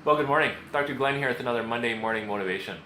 Well, good morning. Dr. Glenn here with another Monday Morning Motivation.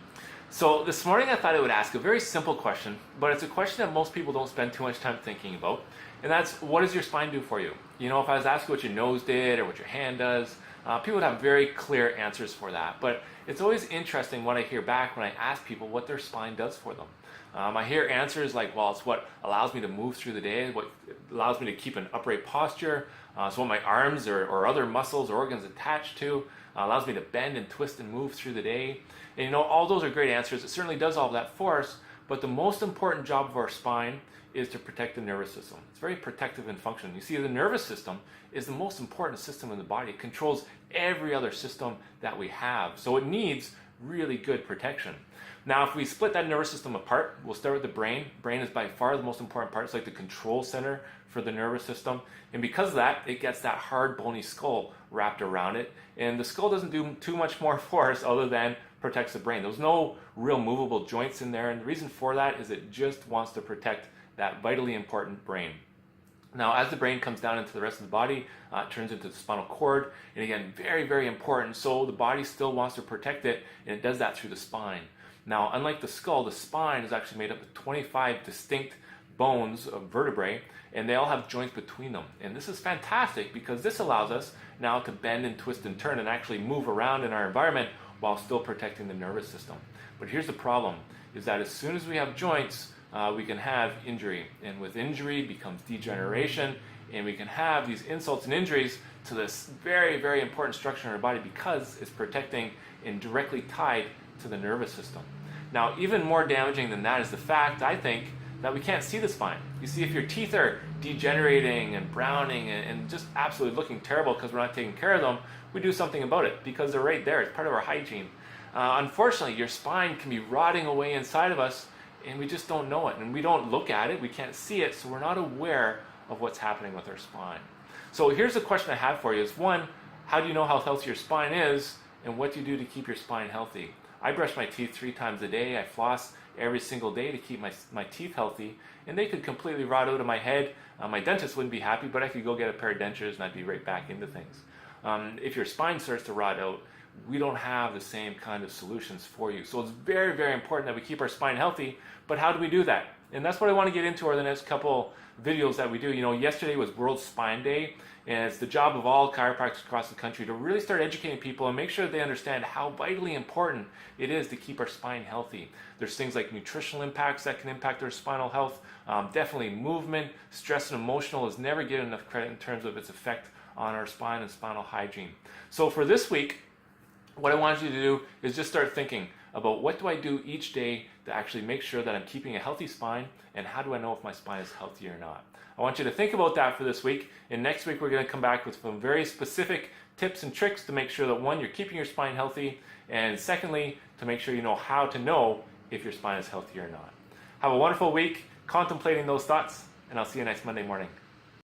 So this morning I thought I would ask a very simple question, but it's a question that most people don't spend too much time thinking about, and that's, what does your spine do for you? You know, if I was asking what your nose did or what your hand does, people would have very clear answers for that, but it's always interesting what I hear back when I ask people what their spine does for them. I hear answers like, well, it's what allows me to move through the day, what allows me to keep an upright posture, it's what my arms or other muscles or organs attached to, allows me to bend and twist and move through the day. And you know, all those are great answers. It certainly does all of that for us, but the most important job of our spine is to protect the nervous system. It's very protective in function. You see, the nervous system is the most important system in the body. It controls every other system that we have, so it needs really good protection. Now, if we split that nervous system apart, we'll start with the brain. Brain is by far the most important part. It's like the control center for the nervous system. And because of that, it gets that hard, bony skull wrapped around it. And the skull doesn't do too much more for us other than protects the brain. There's no real movable joints in there. And the reason for that is it just wants to protect that vitally important brain. Now, as the brain comes down into the rest of the body, it turns into the spinal cord. And again, very, very important. So the body still wants to protect it, and it does that through the spine. Now, unlike the skull, the spine is actually made up of 25 distinct bones of vertebrae, and they all have joints between them. And this is fantastic because this allows us now to bend and twist and turn and actually move around in our environment while still protecting the nervous system. But here's the problem, is that as soon as we have joints, we can have injury. And with injury becomes degeneration, and we can have these insults and injuries to this very, very important structure in our body because it's protecting and directly tied to the nervous system. Now, even more damaging than that is the fact, I think, that we can't see the spine. You see, if your teeth are degenerating and browning and just absolutely looking terrible because we're not taking care of them, we do something about it because they're right there. It's part of our hygiene. Unfortunately, your spine can be rotting away inside of us, and we just don't know it. And we don't look at it, we can't see it, so we're not aware of what's happening with our spine. So here's the question I have for you is, one, how do you know how healthy your spine is, and what do you do to keep your spine healthy? I brush my teeth 3 times a day. I floss every single day to keep my teeth healthy, and they could completely rot out of my head. My dentist wouldn't be happy, but I could go get a pair of dentures and I'd be right back into things. If your spine starts to rot out, we don't have the same kind of solutions for you. So it's very, very important that we keep our spine healthy, but how do we do that? And that's what I want to get into over the next couple videos that we do. You know, yesterday was World Spine Day, and it's the job of all chiropractors across the country to really start educating people and make sure they understand how vitally important it is to keep our spine healthy. There's things like nutritional impacts that can impact our spinal health. Definitely movement, stress, and emotional is never given enough credit in terms of its effect on our spine and spinal hygiene. So for this week, what I want you to do is just start thinking about, what do I do each day to actually make sure that I'm keeping a healthy spine, and how do I know if my spine is healthy or not? I want you to think about that for this week, and next week we're going to come back with some very specific tips and tricks to make sure that, one, you're keeping your spine healthy, and secondly, to make sure you know how to know if your spine is healthy or not. Have a wonderful week contemplating those thoughts, and I'll see you next Monday morning.